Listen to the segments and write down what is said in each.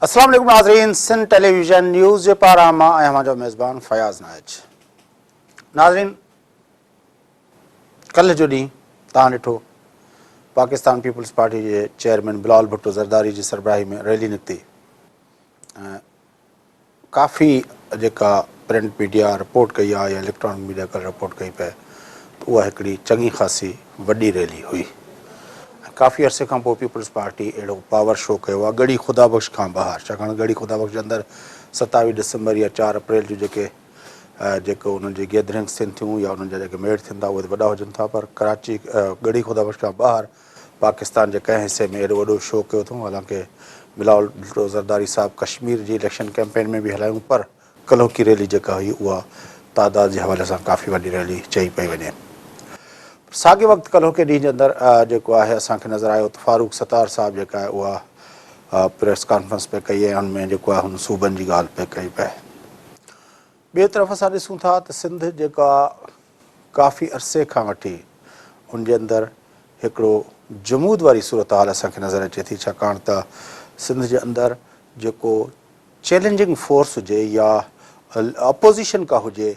अस्सलाम वालेकुम नाज़रीन, सिंध टेलीविज़न न्यूज़ जे पारां मां आहियां मुंहिंजो मेज़बान फयाज़ नाइज। नाज़रीन, कल्ह जो ॾींहुं तव्हां ॾिठो पाकिस्तान पीपल्स पार्टी जे चेयरमैन बिलावल भुट्टो ज़रदारी जी सरबराही में रैली निकिती ऐं काफ़ी जेका प्रिंट मीडिया रिपोर्ट कई आहे या इलेक्ट्रॉनिक मीडिया कल्ह रिपोर्ट कई पए त उहा हिकिड़ी चङी ख़ासी वॾी रैली हुई। काफ़ी अरसे खां पोइ पीपल्स पार्टी अहिड़ो पावर शो कयो आहे गढ़ी ख़ुदाबख़्श खां ॿाहिरि, छाकाणि गढ़ी ख़ुदाबख़्श जे अंदरि 27 डिसंबर या 4 अप्रैल जो जेको उन्हनि जी गैदरिंग्स थियनि थियूं या उन्हनि जा जेके मेट थियनि था उहे वॾा हुजनि था, पर कराची गढ़ी ख़ुदाबख़्श खां ॿाहिरि पाकिस्तान जे कंहिं हिसे में एॾो वॾो शो कयो अथऊं। हालांकि बिलावल भुट्टो ज़रदारी साहिबु कश्मीर जी इलेक्शन कैंपेन में बि हलायूं, पर कल्होकी रैली जेका हुई उहा तादाद जे हवाले सां काफ़ी वॾी रैली चई पई वञे। साॻिए वक़्तु कल्होके ॾींहं जे अंदरि जेको आहे असांखे नज़र आयो त फारूक सतार साहिबु जेका आहे उहा प्रेस कॉन्फ्रेंस पे कई ऐं हुनमें जेको आहे हुन सूबनि जी ॻाल्हि पे कई पए। ॿिए तरफ़ असां ॾिसूं था त सिंध जेका काफ़ी अरसे खां वठी उनजे अंदरि हिकिड़ो जमूद वारी सूरत हाल असांखे नज़र अचे थी, छाकाणि त सिंध जे अंदरि जेको चैलेंजिंग फोर्स हुजे या अपोज़िशन का हुजे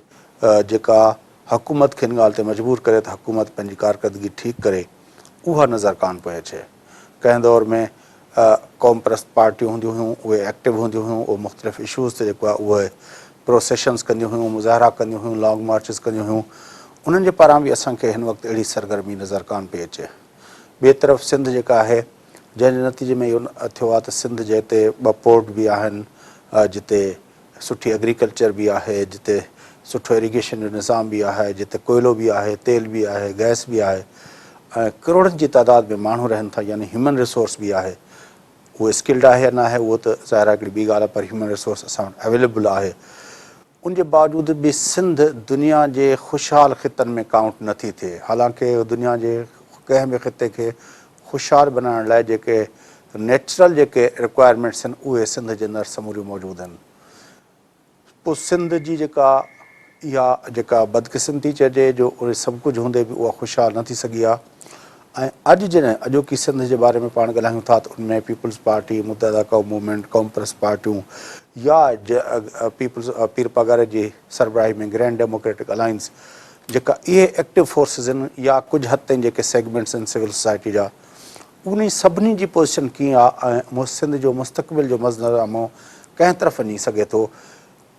जेका हुकूमत खे हिन ॻाल्हि ते मजबूर करे त हुकूमत पंहिंजी कारकर्दगी ठीकु करे, उहा नज़र कान पई अचे। कंहिं दौर में क़ौम परस्त पार्टियूं हूंदियूं हुयूं, उहे एक्टिव हूंदियूं हुयूं, उहे मुख़्तलिफ़ इशूज़ ते जेको आहे उहे प्रोसेशन्स कंदियूं हुयूं, मुज़ाहिरा कंदियूं हुयूं, लॉन्ग मार्चिस कंदियूं हुयूं। उन्हनि जे पारां बि असांखे हिन वक़्तु अहिड़ी सरगर्मी नज़र कान पई अचे। ॿिए तरफ़ सिंध जेका आहे जंहिंजे नतीजे में इहो थियो आहे त सिंध जे हिते 2 पोर्ट बि आहिनि, जिते सुठी एग्रीकल्चर बि आहे, जिते सुठो इरीगेशन जो निज़ाम बि आहे, जिते कोयलो बि आहे, तेल बि आहे, गैस बि आहे ऐं करोड़नि जी तादाद में माण्हू रहनि था, यानी ह्यूमन रिसोर्स बि आहे। उहो स्किल्ड आहे या न आहे उहो त ज़ाहिर आहे हिकिड़ी ॿी ॻाल्हि आहे, पर ह्यूमन रिसोर्स असां वटि अवेलेबल आहे। उनजे बावजूदि बि सिंध दुनिया जे ख़ुशहाल ख़ितनि में काउंट नथी थिए। हालांकि दुनिया जे कंहिं बि ख़िते खे ख़ुशहाल बनाइण लाइ जेके नेचुरल जेके रिक्वायरमेंट्स आहिनि उहे सिंध जे अंदरि समूरियूं मौजूदु आहिनि। पोइ सिंध जी जेका बदकिस्मती चइजे जो उहे सभु कुझु हूंदे बि उहा ख़ुशहाल न थी सघी आहे। ऐं अॼु जॾहिं अॼोकी सिंध जे बारे में पाण ॻाल्हायूं था त उनमें पीपल्स पार्टी, मुतहदा क़ौम मूवमेंट, क़ौम परस्त पार्टियूं या पीर पगार जी सरबराही में ग्रैंड डेमोक्रेटिक अलायंस जेका इहे एक्टिव फोर्सिस आहिनि या कुझु हद ताईं जेके सेगमेंट्स आहिनि सिविल सोसाइटी जा, उन सभिनी जी पोज़ीशन कीअं आहे ऐं सिंध जो मुस्तक़बिल जो मंज़रनामो कंहिं तरफ़ वञी सघे थो,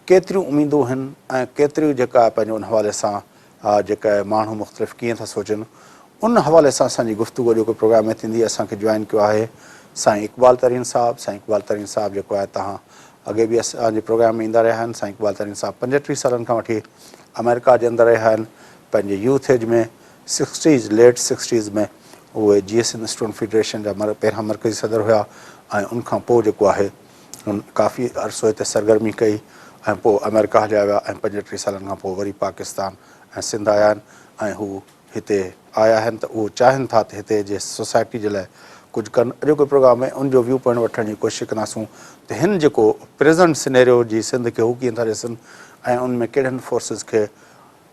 केतिरियूं उमीदूं आहिनि ऐं केतिरियूं जेका पंहिंजे उन हवाले सां जेका माण्हू मुख़्तलिफ़ कीअं था सोचनि, उन हवाले सां असांजी गुफ़्तगू जेको प्रोग्राम में थींदी असांखे जॉइन कयो आहे साईं इक़बाल तरीन साहिबु। साईं इक़बाल तरीन साहिबु जेको आहे तव्हां अॻे बि असांजे प्रोग्राम में ईंदा रहिया आहिनि। साईं इक़बाल तरीन साहिबु 35 सालनि खां वठी अमेरिका जे अंदरि रहिया आहिनि। पंहिंजे यूथ एज में लेट 60s में उहे GS स्टूडेंट फेडरेशन जा पहिरियां मरकज़ी सदर हुआ ऐं उनखां पोइ जेको आहे उन काफ़ी अरसो हिते सरगर्मी कई ऐं पोइ अमेरिका हलिया विया ऐं 35 सालनि खां पोइ वरी पाकिस्तान ऐं सिंध आया आहिनि ऐं हू हिते आया आहिनि त उहो चाहिनि था त हिते जे सोसाइटी जे लाइ कुझु कनि। अॼोके प्रोग्राम में उनजो व्यू पॉइंट वठण जी कोशिशि कंदासूं त हिन जेको प्रेज़ेंट सिनेरियो जी सिंध खे हू कीअं था ॾिसनि ऐं उनमें कहिड़नि फोर्सिस खे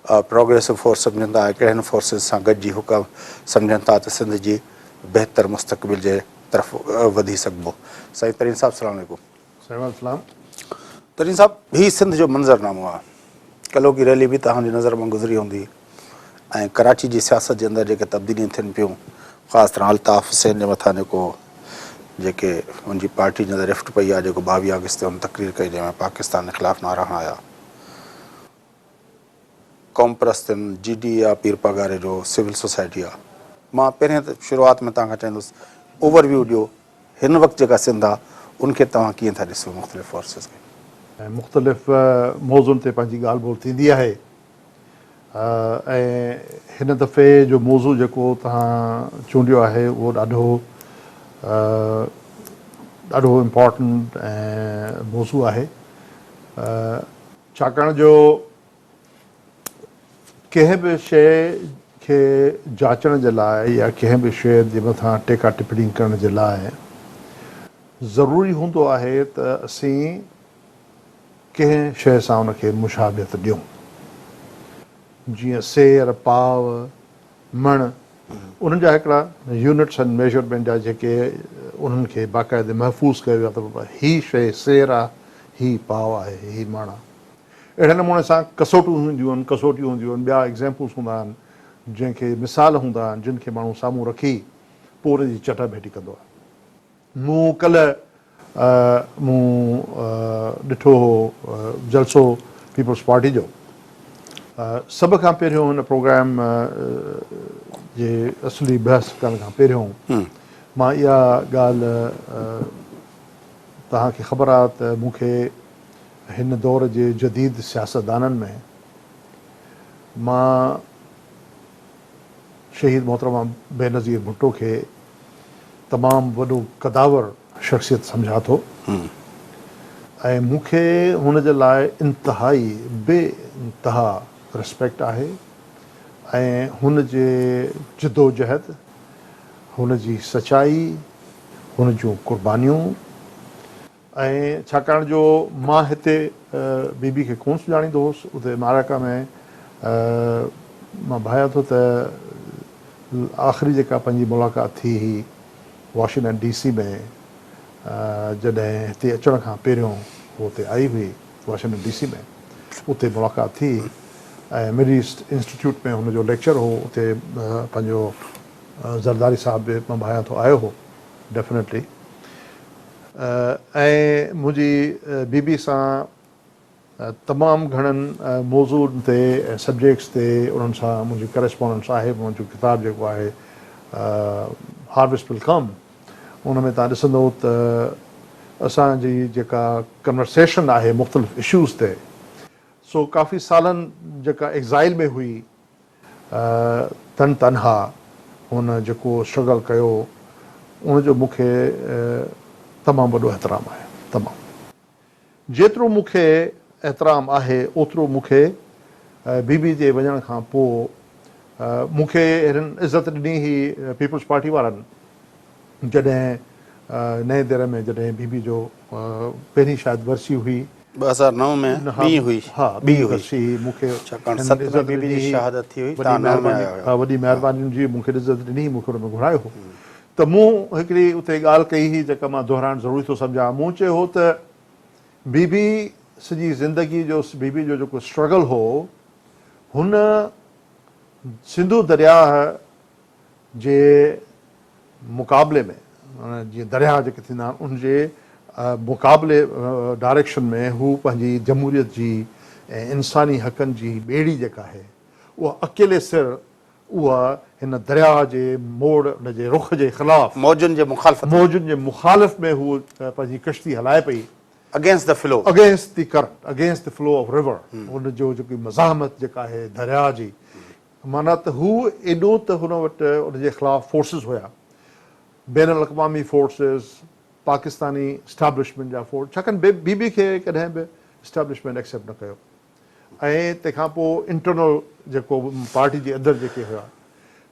प्रोग्रेसिव फोर्स सम्झनि था ऐं कहिड़नि फोर्सिस सां गॾिजी हुकम सम्झनि था त सिंध जी बहितर मुस्तक़बिल जे तरफ़ वधी सघिबो। साईं तरीन साहिबु सलाम अलैकुम। तरीन साहिबु, हीउ सिंध जो मंज़रनामो आहे। कल्होकी रैली बि तव्हांजी नज़र मां गुज़री हूंदी ऐं कराची जी सियासत जे अंदरि जेके तब्दीलियूं थियनि पियूं, ख़ासि तरह अल्ताफ़ हुसैन जे मथां जेके हुनजी पार्टी जे अंदरि रिफ्ट पई आहे, जेको 22 अगस्त ते हुन तक़रीर कई जंहिंमें पाकिस्तान जे ख़िलाफ़ु नारा हणाया। क़ौम परस्त आहिनि, GD आहे पीर पगारे जो, सिविल सोसाइटी आहे। मां पहिरियों त शुरूआति में तव्हांखां चाहींदुसि ओवरव्यू ॾियो हिन वक़्तु जेका सिंध आहे उनखे तव्हां कीअं था ॾिसो मुख़्तलिफ़ फोर्सिस खे। मुख़्तलिफ़ मौज़ुनि ते पंहिंजी ॻाल्हि ॿोल थींदी आहे ऐं हिन दफ़े जो मौज़ू जेको तव्हां चूंडियो आहे उहो ॾाढो इम्पॉर्टेंट ऐं मौज़ू आहे, छाकाणि जो कंहिं बि शइ खे जाचण जे लाइ या कंहिं बि शइ जे मथां टेका टिप्पणी करण जे लाइ ज़रूरी हूंदो आहे त असीं कंहिं शइ सां उनखे मुशाबियत ॾियूं। जीअं सेर, पाव, मण उन्हनि जा हिकिड़ा यूनिट्स एंड मेजरमेंट जा जेके उन्हनि खे बाक़ाइदे महफ़ूज़ कयो वियो आहे त हीअ शइ सेर आहे, हीअ पाव आहे, हीअ माण आहे। अहिड़े नमूने सां कसोटियूं हूंदियूं आहिनि, ॿिया एग्ज़ाम्पल्स हूंदा आहिनि जंहिंखे मिसाल हूंदा आहिनि जिन खे माण्हू साम्हूं रखी पोइ उन जी चटाभेटी कंदो आहे। मूं कल्ह ॾिठो हो जलसो पीपल्स पार्टी जो। सभ खां पहिरियों हिन प्रोग्राम जे असली बहस करण खां पहिरियों मां इहा ॻाल्हि तव्हांखे ख़बर आहे त मूंखे हिन दौर जे जदीद सियासतदाननि में मां शहीद मोहतरमा बेनज़ीर भुट्टो खे तमामु वॾो कदावर शख़्सियत सम्झां थो ऐं मूंखे हुन जे लाइ इंतिहाई बेइंतिहा रिस्पेक्ट आहे ऐं हुन जे जिदोजहद, हुन जी सचाई, हुन जूं कुर्बानियूं ऐं छाकाणि जो मां हिते बीबी खे कोन सुञाणींदो हुउसि, उते अमेरिका में मां भायां थो त आख़िरी जेका पंहिंजी मुलाक़ात थी हुई वॉशिंगटन DC में, जॾहिं हिते अचण खां पहिरियों उहो हुते आई हुई वॉशिंगटन DC में, उते मुलाक़ात थी ऐं मिड ईस्ट इंस्टीट्यूट में हुनजो लेक्चर हो, उते पंहिंजो ज़रदारी साहब बि मां भायां थो आयो हो डेफिनेटली। ऐं मुंहिंजी बीबी सां तमामु घणनि मौज़ूअनि ते ऐं सब्जेक्ट्स ते उन्हनि सां मुंहिंजी करस्पॉन्डेंस आहे। मुंहिंजो किताबु जेको आहे हार्वेस्ट विल कम, उन में तव्हां ॾिसंदव त असांजी जेका कन्वर्सेशन आहे मुख़्तलिफ़ इशूज़ ते, सो काफ़ी सालनि जेका एग्ज़ाइल में हुई तनहा हुन जेको स्ट्रगल कयो, उनजो मूंखे तमामु वॾो एतिराम आहे। तमामु जेतिरो मूंखे एतिराम आहे ओतिरो मूंखे बीबी जे वञण खां पोइ मूंखे हिननि इज़त ॾिनी हुई पीपल्स पार्टी वारनि, जॾहिं नए दर में जॾहिं बीबी जो पहिरीं शायदि वरसी हुई 2009 में ॿी हुई। हा, ॿी वरसी मूंखे छाकाणि 7 में बीबी जी शहादत थी हुई, तव्हां 9 में आया हुआ। वॾी महिरबानी जी मूंखे इज़त ॾिनी, मूंखे हुन में घुरायो हो। त मूं हिकिड़ी उते ॻाल्हि कई हुई जेका मां दोहिराइणु ज़रूरी थो सम्झां। मूं चयो हो त बीबी सॼी ज़िंदगी जो बीबी जो जेको स्ट्रगल हो, हुन सिंधु दरिया जे मुक़ाबले में, जीअं दरिया जेके थींदा आहिनि उनजे मुक़ाबले डायरेक्शन में हू पंहिंजी जमहूरियत जी ऐं इंसानी हक़नि जी ॿेड़ी जेका आहे उहा अकेले सिर उहा हिन दरिया जे मोड़ उनजे रुख जे ख़िलाफ़ मौजुनि जे मुख़ालिफ़ में हू पंहिंजी कश्ती हलाए पई, against the flow, against the current, against the flow of river. उनजो जेकी मज़ाहमत जेका आहे दरिया जी, माना त हू एॾो त हुन वटि उनजे ख़िलाफ़ फोर्सिस हुया, बैन अल-अक़वामी फोर्सिस, पाकिस्तानी इस्टेब्लिशमेंट जा फोर्स, छाकाणि बीबी खे कॾहिं बि इस्टेब्लिशमेंट एक्सेप्ट न कयो ऐं तंहिंखां पोइ इंटरनल जेको पार्टी जे अंदरि जेके हुआ।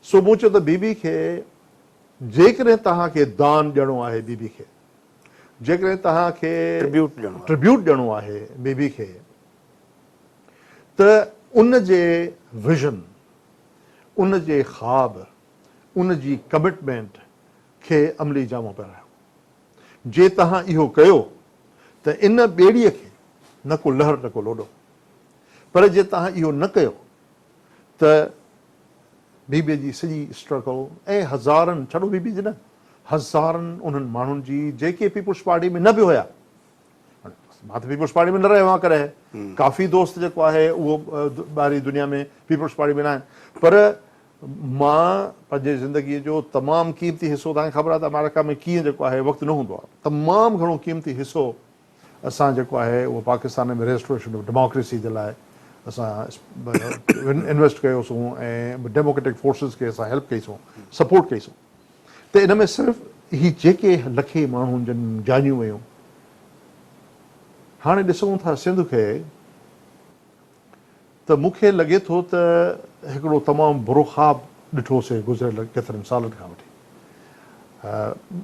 सो मूं चयो त बीबी खे जेकॾहिं तव्हांखे दान ॾियणो आहे बीबी खे, जेकॾहिं तव्हांखे ट्रिब्यूट ॾियणो आहे बीबी खे, त उन जे विज़न, उन जे ख़्वाब, उन जी कमिटमेंट खे अमली जामो पहिरायो। जे तव्हां इहो कयो त इन ॿेड़ीअ खे न को लहर न को लोॾो, पर जे तव्हां इहो न कयो त बीबीअ जी सॼी स्ट्रगल ऐं हज़ारनि, छॾो बीबी जी न, हज़ारनि उन्हनि माण्हुनि जी जेके पीपल्स पार्टी में न बि हुया। मां त पीपल्स पार्टी में न रहियो आहियां कॾहिं, काफ़ी दोस्त जेको आहे उहो ॿाहिरी दुनिया में पीपल्स पार्टी में न आहिनि, पर मां पंहिंजे ज़िंदगीअ जो तमामु क़ीमती हिसो, तव्हांखे ख़बर आहे त अमेरिका में कीअं जेको आहे वक़्तु न हूंदो आहे, तमामु घणो क़ीमती हिसो असां जेको आहे उहो पाकिस्तान में रेस्टोरेशन ऑफ डेमोक्रेसी जे लाइ असां इन्वेस्ट कयोसीं ऐं डेमोक्रेटिक फोर्सिस खे असां हेल्प कईसीं, सपोर्ट कईसीं। त इन में सिर्फ़ु ही जेके लखे माण्हू जिन जानियूं वयूं, हाणे ॾिसूं था सिंध खे, त मूंखे लॻे थो त हिकिड़ो तमामु बुरो ख़्वाबु ॾिठोसीं गुज़िरियल केतिरनि सालनि खां वठी।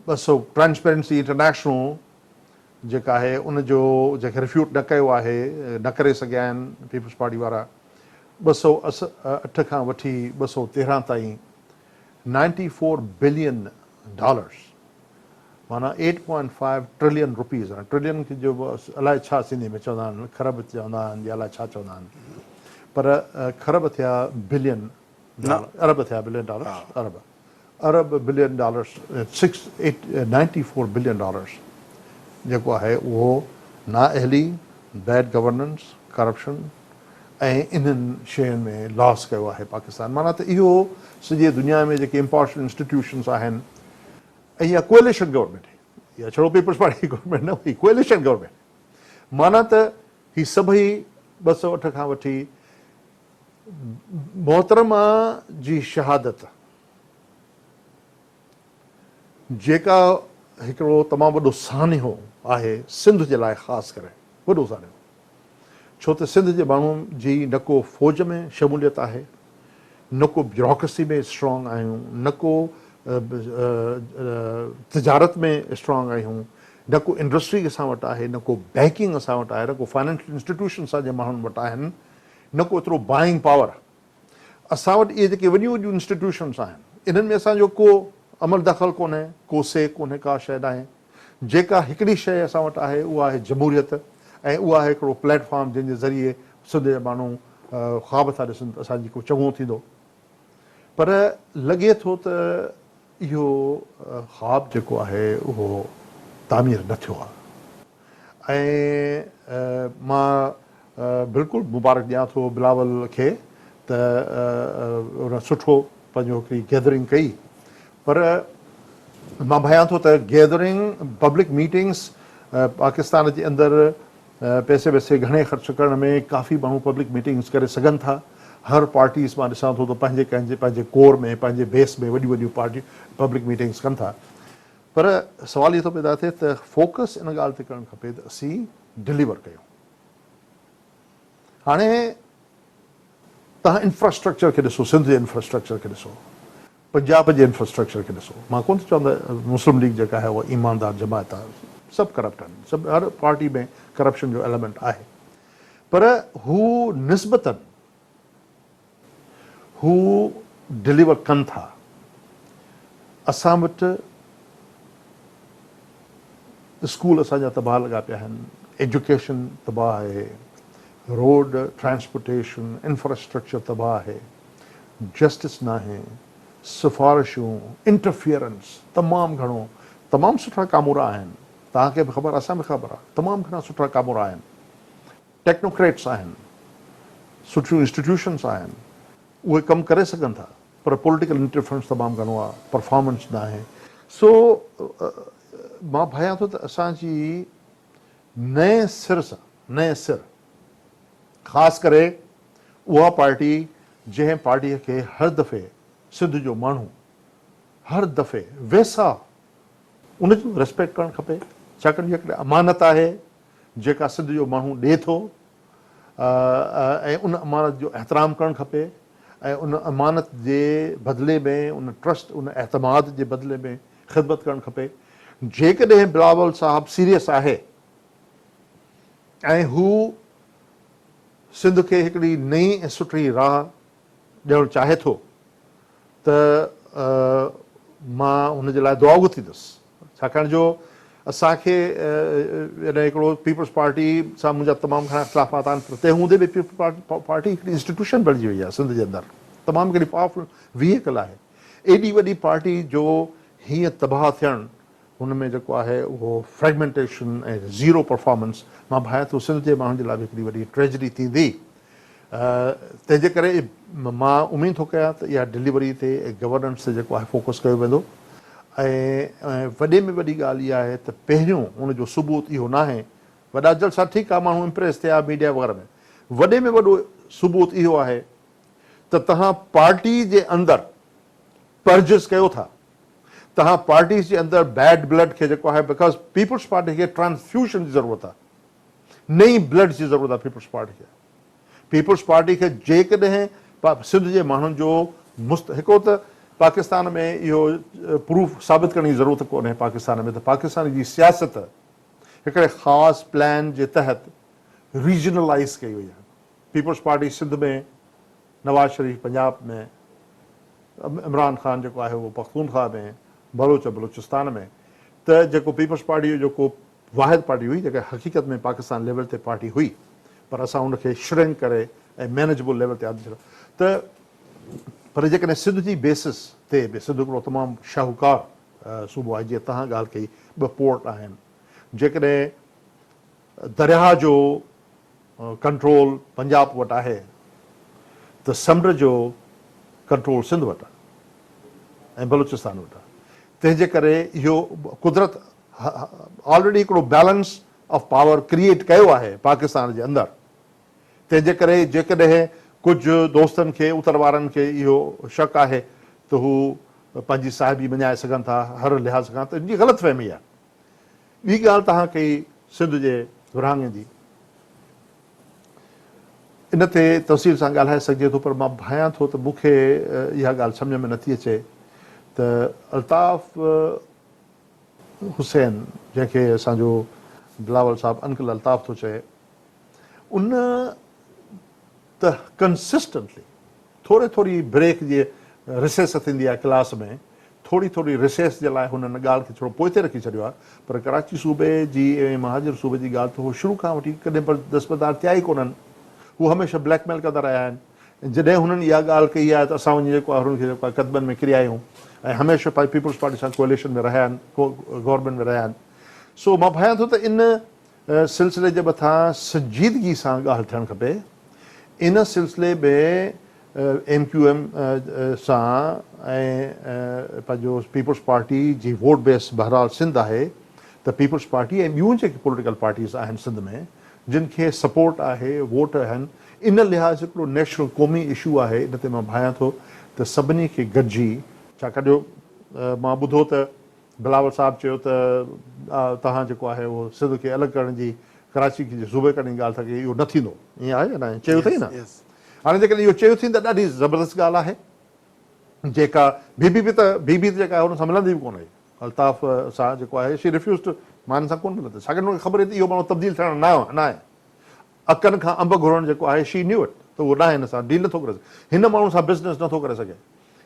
200 ट्रांसपेरेंसी इंटरनेशनल जेका आहे उनजो जंहिंखे रिफ्यूट न कयो आहे, न करे सघिया आहिनि पीपल्स पार्टी वारा, 208 खां वठी 213 ताईं $94 billion, माना 8.5 ट्रिलियन रुपीज़ आहे। ट्रिलियन खे जो अलाए छा सिंधी में चवंदा आहिनि, खरब चवंदा आहिनि या अलाए छा चवंदा आहिनि, पर खरब थिया बिलियन डॉलर, अरब थिया बिलियन डॉलर, अरब बिलियन डॉलर्स, 94 बिलियन डॉलर्स जेको आहे उहो नाअहली, बैड गवर्नेंस, करप्शन ऐं इन्हनि शयुनि में लॉस कयो आहे पाकिस्तान। माना त इहो सॼे दुनिया में जेके इम्पोर्टेंट इंस्टीट्यूशन्स आहिनि, ऐं इहा कोएलिशन गवर्नमेंट है, इहा छड़ो पीपल्स पार्टी गवर्नमेंट न हुई, कोएलिशन गवर्नमेंट। माना त ही सभई 208 खां वठी मोहतरमा जी शहादत जेका हिकिड़ो तमामु वॾो सान्हो आहे सिंध जे लाइ, ख़ासि करे वॾो सान्हो, छो त सिंध जे माण्हुनि जी न को फ़ौज में शमूलियत आहे, न को ब्यूरोक्रेसी में स्ट्रॉन्ग आहियूं, न को तिजारत में स्ट्रॉन्ग आहियूं, न को इंडस्ट्री असां वटि आहे, न को बैंकिंग असां वटि आहे, न को फाइनेंशियल इंस्टीट्यूशन असांजे माण्हुनि वटि आहिनि, न को एतिरो बाइंग पावर। असां वटि इहे जेके वॾियूं वॾियूं इंस्टीट्यूशन्स आहिनि, इन्हनि में असांजो को अमल दख़ल कोन्हे, को से कोन्हे, का शइ न आहे। जेका हिकिड़ी शइ असां वटि आहे उहा आहे जमहूरियत, ऐं उहा आहे हिकिड़ो प्लेटफॉर्म जंहिंजे ज़रिए सिंध जा माण्हू ख़्वाब था ॾिसनि त असांजी को चङो थींदो। पर लॻे थो त इहो ख़्वाब जेको आहे उहो तामीर न थियो आहे। ऐं मां बिल्कुलु मुबारक ॾियां थो बिलावल खे त उन सुठो पंहिंजो हिकिड़ी गैदरिंग कई, पर मां भयां थो त गैदरिंग पब्लिक मीटिंग्स पाकिस्तान जे अंदरि पैसे वैसे घणे ख़र्च करण में काफ़ी माण्हू पब्लिक मीटिंग्स करे सघनि था। हर पार्टीज़ मां ॾिसां थो त पंहिंजे कोर में, पंहिंजे बेस में वॾियूं वॾियूं पार्टी पब्लिक मीटिंग्स कनि था। पर सवाल इहो थो पैदा थिए त फोकस इन ॻाल्हि ते करणु खपे त असीं डिलीवर कयूं। हाणे तव्हां इंफ्रास्ट्रक्चर खे ॾिसो, सिंध जे इंफ्रास्ट्रक्चर खे ॾिसो, पंजाब जे इंफ्रास्ट्रक्चर खे ॾिसो। मां कोन चवंदा मुस्लिम लीग जेका आहे उहा ईमानदार जमात आहे, सभु करप्ट आहिनि, सभु हर पार्टी में करप्शन जो एलिमेंट आहे, पर हू निस्बतन हू डिलीवर कनि था। असां वटि स्कूल असांजा तबाह लॻा पिया आहिनि, एजुकेशन तबाह आहे, रोड ट्रांसपोर्टेशन इंफ्रास्ट्रक्चर तबाह आहे, जस्टिस न आहे, सिफ़ारिशूं, इंटरफियरेंस तमामु घणो, तमामु सुठा कामूरा आहिनि, तव्हांखे बि ख़बर, असां बि ख़बर आहे, तमामु घणा सुठा कामूरा आहिनि, टेक्नोक्रेट्स आहिनि, सुठियूं इंस्टीट्यूशन्स आहिनि, उहे कमु करे सघनि था, पर पॉलिटिकल इंटरफेरेंस तमामु घणो आहे, परफॉर्मेंस न आहे। सो मां भयां थो त असांजी नए सिर ख़ासि करे उहा पार्टी जंहिं पार्टीअ खे हर दफ़े सिंध जो माण्हू हर दफ़े वैसा उनजो रिस्पेक्ट करणु खपे, छाकाणि हिकिड़ी अमानत आहे जेका सिंध जो माण्हू ॾिए थो, ऐं उन अमानत जो एहतराम करणु खपे, ऐं उन अमानत जे बदिले में, उन ट्रस्ट, उन एतमाद जे बदिले में ख़िदमत करणु खपे। जेकॾहिं बिलावल साहिबु सीरियस आहे ऐं हू सिंध खे हिकिड़ी नई ऐं सुठी राह ॾियणु चाहे थो त मां हुनजे लाइ दुआ घुरींदुसि, छाकाणि जो असांखे हिकिड़ो पीपल्स पार्टी सां मुंहिंजा तमामु घणा इख़्तिलाफ़ात आहिनि, पर तंहिं हूंदे बि पीपल्स पार्टी हिकिड़ी इंस्टीट्यूशन बणिजी वई आहे सिंध जे अंदरि, तमामु हिकिड़ी पावरफुल व्हीकल आहे। एॾी वॾी पार्टी जो हीअं तबाह थियणु, हुन में जेको आहे उहो फ्रेगमेंटेशन ऐं ज़ीरो परफॉर्मेंस, मां भायां थो सिंध जे माण्हुनि जे लाइ बि हिकिड़ी वॾी ट्रेजिडी थींदी। तंहिंजे करे मां उमेद थो कयां त इहा डिलीवरी ते ऐं गवर्नेंस ते जेको आहे फोकस कयो वेंदो। ऐं वॾे में वॾी ॻाल्हि इहा आहे त पहिरियों हुनजो सबूत इहो न आहे, वॾा जलसा ठीकु आहे, माण्हू इम्प्रेस थिया मीडिया वग़ैरह में, वॾे में वॾो सबूत इहो आहे त तव्हां पार्टी जे अंदरि पर्जिस कयो था, तव्हां पार्टीज़ जे अंदरि बैड ब्लड खे जेको आहे, बिकॉज़ पीपल्स पार्टी खे ट्रांसफ्यूशन जी ज़रूरत आहे, नई ब्लड जी ज़रूरत आहे पीपल्स पार्टी खे। पीपल्स पार्टी खे जेकॾहिं सिंध जे माण्हुनि जो हिकिड़ो त पाकिस्तान में इहो प्रूफ साबित करण जी ज़रूरत कोन्हे पाकिस्तान में, त पाकिस्तान जी सियासत हिकिड़े ख़ासि प्लान जे तहत रीजनलाइज़ कई वई आहे। पीपल्स पार्टी सिंध में, नवाज़ शरीफ़ पंजाब में, इमरान ख़ान जेको आहे उहो पख्तूनख्वा में, बलोचिस्तान में, त जेको पीपल्स पार्टी जो जेको वाहिद पार्टी हुई जेका हक़ीक़त में पाकिस्तान लेवल ते पार्टी हुई, पर असां उनखे श्रिंक करे ऐं मैनेजेबल लेवल ते आंदे छॾियो। त पर जेकॾहिं सिंध जी बेसिस ते बि सिंध हिकिड़ो तमामु शाहूकार सूबो आहे, जीअं तव्हां ॻाल्हि कई, 2 पोर्ट आहिनि, जेकॾहिं दरिया जो कंट्रोल पंजाब वटि आहे त समुंड जो कंट्रोल सिंध वटि आहे ऐं बलूचिस्तान वटि आहे। तंहिंजे करे इहो कुदरत ऑलरेडी हिकिड़ो बैलेंस ऑफ पावर क्रिएट कयो आहे पाकिस्तान जे अंदरि। तंहिंजे करे जेकॾहिं कुझु दोस्तनि खे उतर वारनि खे इहो शक आहे त हू पंहिंजी साहिबी मञाए सघनि था हर लिहाज़ खां, त इनजी ग़लतफ़हमी आहे। ॿी ॻाल्हि तव्हां कई सिंध जे विरहाङे जी, इन ते तफ़सील सां ॻाल्हाए सघिजे थो, पर मां भायां थो त मूंखे इहा ॻाल्हि सम्झ में नथी अचे त अल्ताफ़ हुसैन, जंहिंखे असांजो बिलावल साहिबु अंकल अल्ताफ़ थो चए, उन त कंसिस्टेंटली थोरी ब्रेक जीअं रिसेस थींदी आहे क्लास में, थोरी रिसेस जे लाइ हुन ॻाल्हि खे थोरो पोइ ते रखी छॾियो आहे। पर कराची सूबे जी ऐं महाजर सूबे जी ॻाल्हि त उहो शुरू खां वठी कॾहिं पर दस्तबरदार थिया ई कोन्हनि। हू हमेशह ब्लैकमेल कंदा रहिया आहिनि। जॾहिं हुननि इहा ॻाल्हि कई आहे त असां वञी जेको आहे हुननि खे जेको आहे कदमनि में किरिया आहियूं ऐं हमेशह पीपल्स पार्टी सां कोएलिशन में रहिया आहिनि, गवर्नमेंट में रहिया आहिनि। सो मां भायां थो त इन सिलसिले जे मथां संजीदगी सां ॻाल्हि थियणु खपे। इन सिलसिले में MQM सां ऐं पंहिंजो पीपल्स पार्टी जी वोट बेस बहरहाल सिंध आहे, त पीपल्स पार्टी ऐं ॿियूं जेके पॉलिटिकल पार्टीज़ आहिनि सिंध में जिन खे सपोर्ट आहे, वोट आहिनि, इन लिहाज़ हिकिड़ो नेशनल क़ौमी इशू आहे। इन ते मां भायां थो त सभिनी खे गॾिजी, छाकाणि जो मां ॿुधो त बिलावल साहिबु चयो त तव्हां जेको आहे उहो सिंध खे अलॻि करण जी, कराची खे सूबे करण जी ॻाल्हि था कई, इहो न थींदो, ईअं आहे या न? चयो अथई न। हाणे जेकॾहिं इहो चयो थी त ॾाढी ज़बरदस्त ॻाल्हि आहे, जेका बीबी त जेका आहे हुन सां मिलंदी बि कोन हुई। अल्ताफ़ सां जेको आहे शी रिफ्यूज़ टू, मां हिन सां कोन मिलंदुसि, छाकाणि हुनखे ख़बर आहे त इहो माण्हू तब्दील थियणु न आहे। अकनि खां अंब घुरणु जेको आहे शी न्यू इट, त उहो न आहे, हिन सां डील नथो करे सघे, हिन माण्हू सां बिज़नेस नथो करे सघे।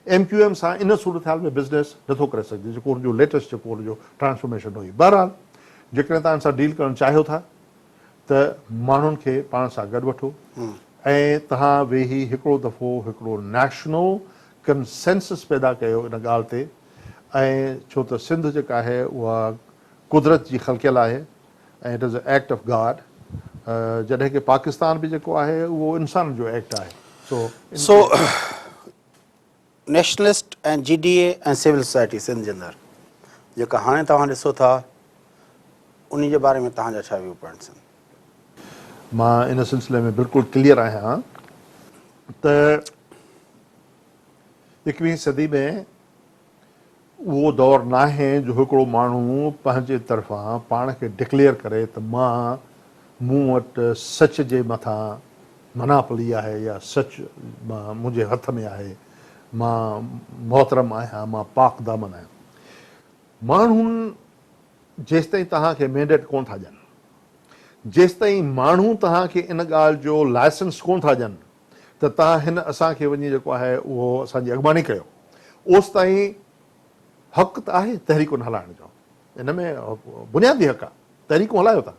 MQM सां इन सूरत हाल में बिज़नेस नथो करे सघिजे, जेको हुनजो लेटेस्ट जेको हुनजो ट्रांसफॉर्मेशन हुई। बहरहाल जेकॾहिं तव्हां सां डील करणु चाहियो था त माण्हुनि खे पाण सां गॾु वठो ऐं तव्हां वेही हिकिड़ो दफ़ो हिकिड़ो नेशनल कंसेंसस पैदा कयो इन ॻाल्हि ते। ऐं छो त सिंध जेका आहे उहा कुदरत जी ख़लकियल आहे ऐं it is a act of God, जॾहिं की पाकिस्तान बि जेको आहे उहो इंसान जो एक्ट आहे। सो नेशनलिस्ट ऐं GDA ऐं सिविल सोसाइटी सिंध जे अंदरि जेका हाणे तव्हां ॾिसो था, उन जे बारे में तव्हांजा छा व्यू पॉइंट्स आहिनि? मां इन सिलसिले में बिल्कुलु क्लियर आहियां त 21वीं सदी में उहो दौरु न आहे जो हिकिड़ो माण्हू पंहिंजे तरफ़ां पाण खे डिक्लेयर करे त मूं वटि सच जे मथां मनापली आहे या सच मुंहिंजे हथ में आहे, मां मोहतरम आहियां, मां पाक दामन आहियां। माण्हुनि जेसिताईं तव्हांखे मैंडेट कोन था ॾियनि, जेसिताईं माण्हू तव्हांखे इन ॻाल्हि जो लाइसेंस कोन था ॾियनि त तव्हां हिन असांखे वञी जेको आहे उहो असांजी अॻुवानी कयो, ओसि ताईं हक़ु त आहे तहरीकुनि हलाइण जो। इन में बुनियादी हक़ु आहे, तहरीकूं हलायो था,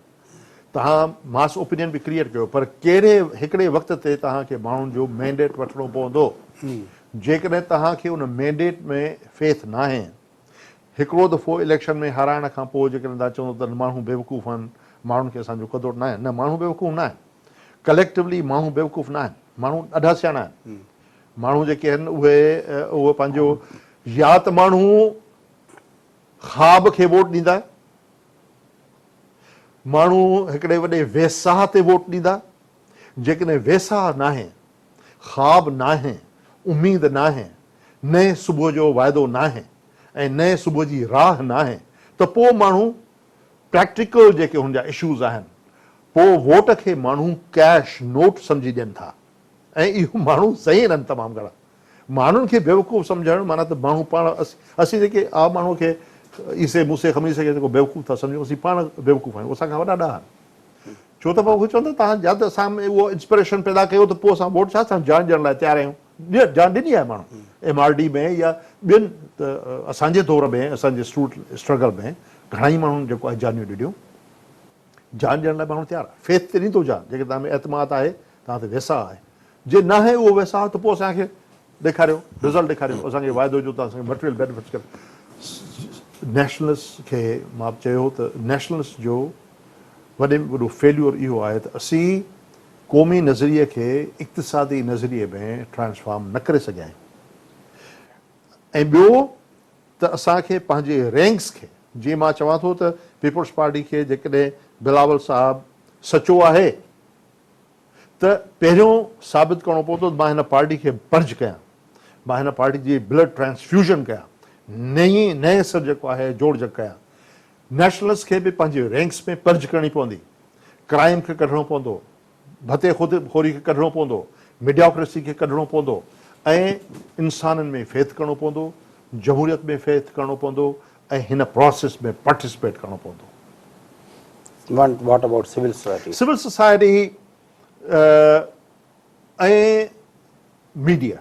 तव्हां मास ओपिनियन बि क्रिएट कयो, पर कहिड़े हिकिड़े वक़्त ते तव्हांखे माण्हुनि जो मैंडेट वठिणो पवंदो। जेकॾहिं तव्हांखे उन मैंडेट में फेथ न आहे, हिकिड़ो दफ़ो इलेक्शन में हाराइण खां पोइ जेकॾहिं तव्हां चवंदो त माण्हू बेवकूफ़ आहिनि, माण्हुनि खे असांजो क़दुरु न आहे, न, माण्हू बेवकूफ़ न आहिनि, कलेक्टिवली माण्हू बेवकूफ़ न आहिनि, माण्हू ॾाढा सियाणा आहिनि। माण्हू जेके आहिनि उहे पंहिंजो या त माण्हू ख़्वाब खे वोट ॾींदा, माण्हू हिकिड़े वॾे वेसाह ते वोट ॾींदा। जेकॾहिं वेसाह न आहे, ख़्वाब न आहे, उमेद न आहे, नए सुबुह जो वाइदो न आहे ऐं नए सुबुह जी राह न आहे, त पोइ माण्हू प्रैक्टिकल जेके हुनजा इशूज़ आहिनि, पोइ वोट खे माण्हू कैश नोट सम्झी ॾियनि था। ऐं इहो माण्हू सही आहिनि तमामु घणा। माण्हुनि खे बेवकूफ़ सम्झणु माना त माण्हू पाण असीं जेके आम माण्हू खे ईसे मूसे खमीसे खे जेको बेवकूफ़ था सम्झूं, असीं पाण बेवकूफ़ आहियूं, असांखां वॾा ॾाढा आहिनि। छो त पोइ उहे चवंदा तव्हां या त असां में उहो इंस्पिरेशन पैदा कयो त पोइ असां वोट छा असां जान ॾियण लाइ तयारु आहियूं, जान ॾिनी आहे माण्हू MRD में या ॿियनि त असांजे दौर में असांजे स्ट्रगल में घणाई माण्हुनि जेको आहे जानियूं ॾिनियूं जान ॾियण लाइ माण्हू तयारु आहे फेथ ते ॾींदो जान जेके तव्हां में एतमाद आहे तव्हां ते वैसा आहे जे न आहे उहो वैसा त पोइ असांखे ॾेखारियो रिज़ल्ट ॾेखारियो असांखे वाइदो जो तव्हां असांखे मटेरियल बेनिफिट्स कयो नेशनलिस्ट खे मां चयो त नेशनलिस्ट जो वॾे में वॾो फेल्यूर इहो आहे त असीं क़ौमी नज़रिए खे इक़्तिसादी नज़रिए में ट्रांसफॉर्म न करे सघिया आहियूं ऐं ॿियो त असांखे पंहिंजे रैंक्स खे जीअं मां चवां थो त पीपल्स पार्टी खे जेकॾहिं बिलावल साहिबु सचो आहे त पहिरियों साबित करिणो पवंदो त मां हिन पार्टी खे पर्ज कयां मां हिन पार्टी जी ब्लड ट्रांसफ्यूजन कयां नए सर जेको आहे जोड़ जग कयां नेशनलिस्ट खे बि पंहिंजे रैंक्स में पर्ज करणी पवंदी क्राइम खे कढणो पवंदो भते ख़ुदि खे कढणो पवंदो मीडियाक्रेसी खे कढणो पवंदो ऐं इंसाननि में फेथ करिणो पवंदो जमहूरियत में फेथ करिणो पवंदो ऐं हिन प्रोसेस में पार्टिसिपेट करिणो पवंदो What about civil society? Civil society ऐं मीडिया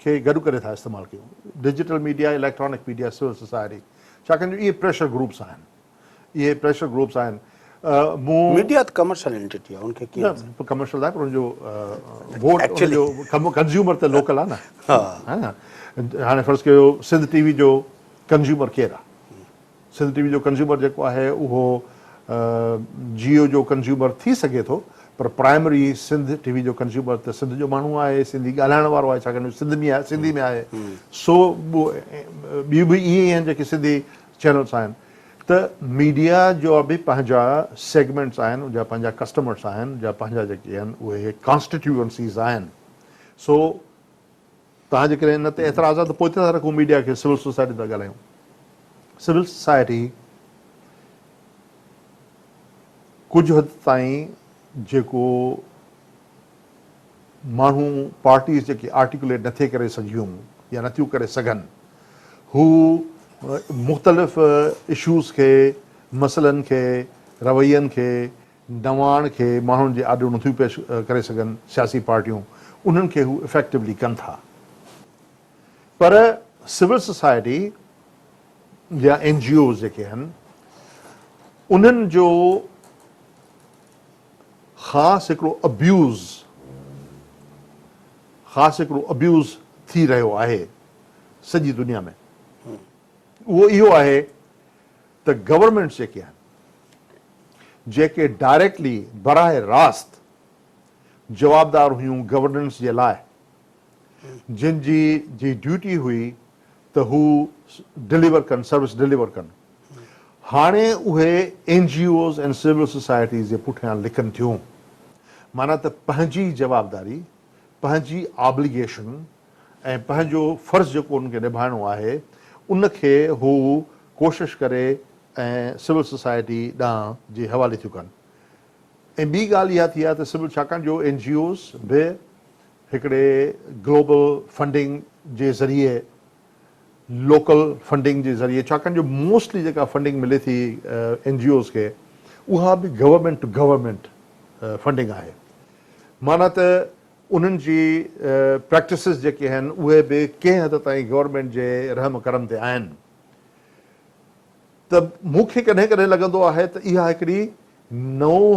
खे गॾु करे था इस्तेमालु कयूं digital media electronic media civil society छाकाणि इहे प्रेशर ग्रुप्स आहिनि मूं मीडिया त कमर्शियल एंटिटी आहे उनखे कीअं कमर्शियल आहे पर हुनजो वोट जो कंज़्यूमर त लोकल आहे न हाणे फर्ज़ कयो सिंध टीवी जो कंज़्यूमर केरु आहे सिंध टीवी जो कंज़्यूमर जेको आहे उहो जियो जो कंज़्यूमर थी सघे थो पर प्राइमरी सिंध टीवी जो कंज़्यूमर त सिंध जो माण्हू आहे सिंधी ॻाल्हाइण वारो आहे छाकाणि सिंधी में आहे सो ॿियूं बि इहे ई आहिनि जेके सिंधी चैनल्स आहिनि त मीडिया जो बि पंहिंजा सेगमेंट्स आहिनि उनजा पंहिंजा कस्टमर्स आहिनि जा पंहिंजा जेके आहिनि उहे कॉन्स्टिट्यूएंसीज़ आहिनि सो तव्हां जेकॾहिं इन ते एतिराज़ आहे त पोइ था रखूं मीडिया खे सिविल सोसाइटी था ॻाल्हायूं सिविल सोसाइटी कुझु हद ताईं जेको माण्हू पार्टीज़ जेके आर्टिकुलेट नथे करे सघियूं या नथियूं करे सघनि हू मुख़्तलिफ़ इशूज़ खे मसइलनि खे रवैयनि खे नवाण खे माण्हुनि जे आॾो नथियूं पेश करे सघनि सियासी पार्टियूं उन्हनि खे हू इफेक्टिवली कनि था पर सिविल सोसाइटी या NGOs जेके आहिनि उन्हनि जो ख़ासि हिकिड़ो अब्यूज़ थी रहियो आहे सॼी दुनिया में उहो इहो आहे त गवर्नमेंट्स जेके आहिनि जेके डायरेक्टली बराह रास्त जवाबदार हुयूं गवर्नेंस जे लाइ जिन जी ड्यूटी हुई त हू डिलीवर कनि सर्विस डिलीवर कनि हाणे उहे NGOs ऐं सिविल सोसाइटीज़ जे पुठियां लिखनि थियूं माना त पंहिंजी जवाबदारी पंहिंजी ऑब्लिगेशन ऐं पंहिंजो फ़र्ज़ु जेको उनखे निभाइणो आहे उनखे हू कोशिशि करे ऐं सिविल सोसाइटी ॾांहुं जे हवाले थियूं कनि ऐं ॿी ॻाल्हि इहा थी आहे त सिविल छाकाणि जो NGOs बि हिकिड़े ग्लोबल फंडिंग जे ज़रिए लोकल फंडिंग जे ज़रिए छाकाणि जो मोस्टली जेका फंडिंग मिले थी NGOs खे उहा बि गवर्नमेंट टू गवर्नमेंट फंडिंग आहे माना त उन्हनि जी प्रैक्टिसिस जेके आहिनि उहे बि कंहिं हद ताईं गवर्नमेंट जे रहम करम ते आहिनि त मूंखे कॾहिं कॾहिं लॻंदो आहे त इहा हिकिड़ी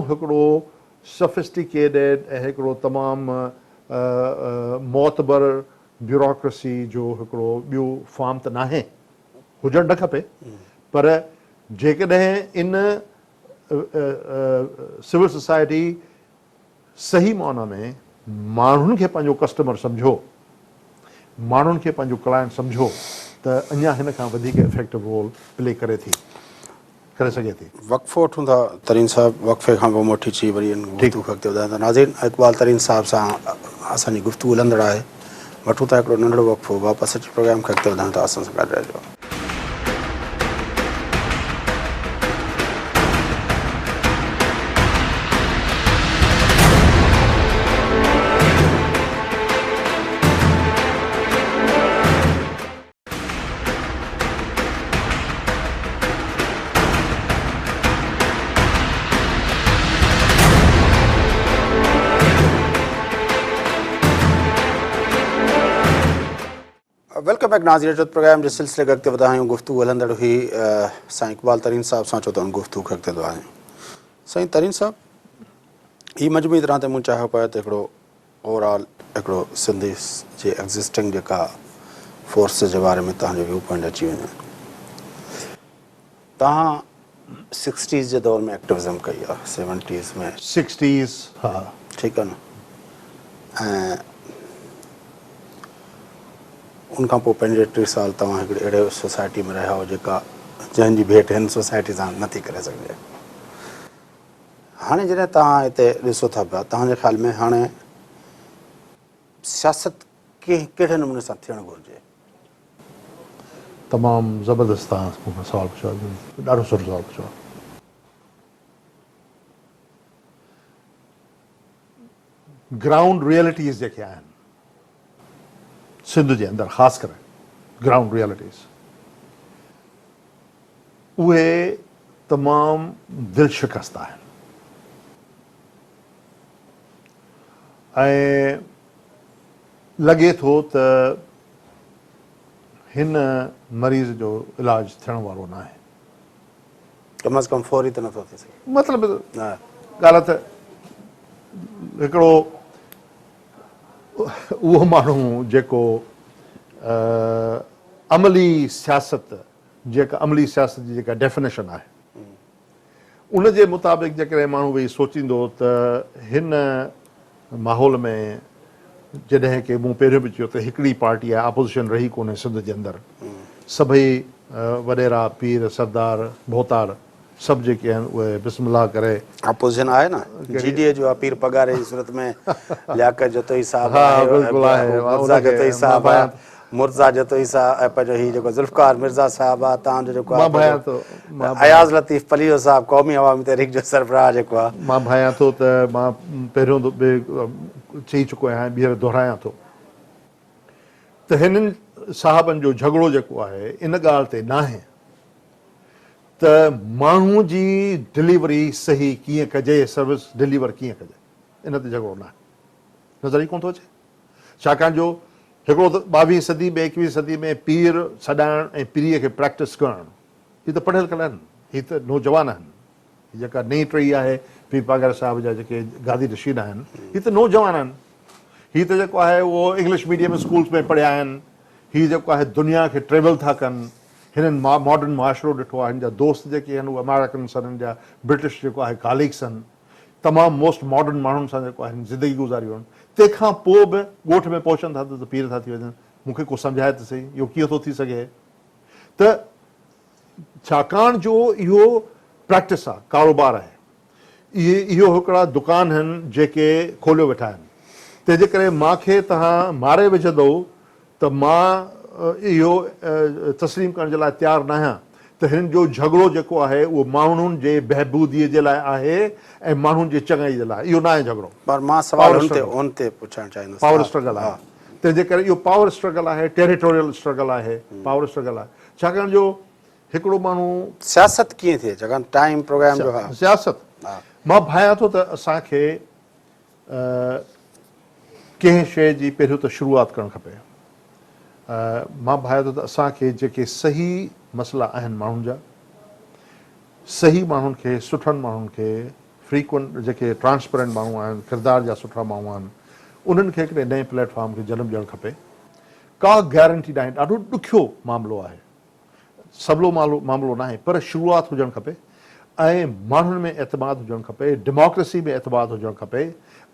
हिकिड़ो सफिस्टिकेटेड ऐं हिकिड़ो तमामु मोतबर ब्यूरोक्रेसी जो हिकिड़ो ॿियो फॉर्म त नाहे हुजणु न खपे पर जेकॾहिं इन सिविल सोसाइटी सही माना में माण्हुनि खे पंहिंजो कस्टमर सम्झो माण्हुनि खे पंहिंजो क्लाइंट सम्झो त अञा हिन खां वधीक इफेक्टिव रोल प्ले करे सघे थी वक़फ़ो वठूं था तरीन साहब वक़फ़े खां पोइ मोटी अची वरी गुफ़्तगू अॻिते वधायूं था नाज़रीन इक़बाल तरीन साहब सां असांजी गुफ़्तगू हलंदड़ आहे वठूं था हिकिड़ो नंढड़ो वक़फ़ो वापसि अची प्रोग्राम खे अॻिते वधायूं था असां सां गॾु रहिजो वेलकम बैक नाज़रीन जो प्रोग्राम जे सिलसिले अॻिते वधायूं गुफ़्तगू हलंदड़ हुई साईं इक़बाल तरीन साहब सां छो त गुफ़्तगू अॻिते वधायूं साईं तरीन साहब ही मजमूई तरह ते मूं चाहियो पियो त हिकिड़ो ओवरऑल हिकिड़ो सिंधी जे एग्ज़िस्टिंग जेका फोर्स जे बारे में तव्हांजो व्यू पॉइंट अची वञे तव्हां 60s जे दौर में एक्टिविज़म कई आहे 70s में 60s हा ठीकु आहे न ऐं उनखां पोइ पंहिंजे 30 साल तव्हां हिकिड़े अहिड़े सोसाइटी में रहिया हो जेका जंहिंजी भेट हिन सोसाइटी सां नथी करे सघिजे हाणे जॾहिं तव्हां हिते ॾिसो था पिया तव्हांजे ख़्याल में हाणे सियासत कहिड़े नमूने सां थियणु घुरिजे तमामु ज़बरदस्त तव्हां मूंखां सवालु पुछियो आहे ॾाढो सुठो सवालु पुछियो आहे ग्राउंड रियलिटीज़ जेके आहिनि सिंध जे अंदरि ख़ासि करे ग्राउंड रियलिटीज़ उहे तमामु दिलि शिकस्त आहिनि ऐं लॻे थो त हिन मरीज़ जो इलाजु थियण वारो न आहे कम अज़ कम फौरी त नथो थी सघे मतिलबु हा ॻाल्हि त हिकिड़ो उहो माण्हू जेको अमली सियासत जी जेका डेफिनेशन आहे उन जे मुताबिक़ जेकॾहिं माण्हू वेही सोचींदो त हिन माहौल में जॾहिं की मूं पहिरियों बि चयो त हिकिड़ी पार्टी आहे अपोज़िशन रही कोन्हे सिंध जे अंदरि सभई वॾेरा पीर सरदार भोतार सभु जेके आहिनि उहे बिस्मिल्लाह करे अपोज़िशन आहे न जीडीए जो आहे पीर पगारे जी सूरत में लियाकत जतोई साहब हा, आहे बिल्कुलु आहे। मुर्ज़ा उनखे जतोई साहब मां आहे मुर्ज़ा जतोई साहब ऐं पंहिंजो हीउ जेको ज़ुल्फ़कार मिर्ज़ा साहब आहे तव्हांजो जेको मां भायां आहे थो अयाज़ लतीफ़ पलियो साहब क़ौमी अवामी तहरीक जो सरबराह जेको आहे मां भायां थो त मां पहिरियों बि चई चुको आहियां ॿीहर दोहिरायां थो त हिननि साहबनि जो झगड़ो जेको आहे इन ॻाल्हि ते नाहे त माण्हू जी डिलीवरी सही कीअं कजे सर्विस डिलीवर कीअं कजे इन ते झगड़ो न आहे नज़र ई कोन थो अचे छाकाणि जो हिकिड़ो त 22वीं सदी में 21वीं सदी में पीर छॾाइणु ऐं पीरीअ खे प्रैक्टिस करणु हीअ त पढ़ियल कल आहिनि हीअ त नौजवान आहिनि हीअ जेका नई टही आहे पीर पागर साहिब जा जेके गादी रशीद आहिनि हीअ त नौजवान आहिनि हीअ त जेको आहे उहो इंग्लिश मीडियम स्कूल्स में पढ़िया आहिनि हीअ जेको आहे दुनिया खे ट्रेवल था कनि हिननि मॉडर्न मुआशिरो ॾिठो आहे हिन जा दोस्त जेके आहिनि उहे अमेरिकन्स आहिनि जा ब्रिटिश जेको आहे कालीग्स आहिनि तमामु मोस्ट मॉडर्न माण्हुनि सां जेको आहे ज़िंदगी गुज़ारियूं आहिनि तंहिंखां पोइ बि ॻोठ में पहुचनि था त पीर था थी वञनि मूंखे को सम्झाए त सही इहो कीअं थो थी सघे त छाकाणि जो इहो प्रैक्टिस आहे कारोबार आहे इहो हिकिड़ा दुकान आहिनि जेके खोलियो वेठा आहिनि तंहिंजे करे मूंखे तव्हां मारे विझंदो त मां इहो तस्लीम करण जे लाइ तयारु न आहियां त हिननि जो झगड़ो जेको आहे उहो माण्हुनि जे बहबूदीअ जे लाइ आहे ऐं माण्हुनि जी चङाई जे लाइ इहो न आहे झगड़ो पर मां सवाल उन ते पुछणु चाहींदुसि पावर स्ट्रगल आहे तंहिंजे करे इहो पावर स्ट्रगल आहे टेरिटोरियल स्ट्रगल आहे पावर स्ट्रगल आहे छाकाणि जो हिकिड़ो माण्हू सियासत कीअं थिए छाकाणि टाइम प्रोग्राम जो आहे सियासत मां भायां थो त असांखे कंहिं शइ जी पहिरियों त शुरूआति करणु खपे मां भायां थो त असांखे जेके सही मसइला आहिनि माण्हुनि जा सही माण्हुनि खे सुठनि माण्हुनि खे फ्रीक्वेंट जेके ट्रांसपेरेंट माण्हू आहिनि किरदार जा सुठा माण्हू आहिनि उन्हनि खे हिकिड़े नए प्लेटफॉर्म खे जनमु ॾियणु खपे का गारंटी न आहे ॾाढो ॾुखियो मामिलो आहे सवलो मामिलो न आहे पर शुरूआति हुजणु खपे ऐं माण्हुनि में एतमाद हुजणु खपे डेमोक्रेसी में एतमाद हुजणु खपे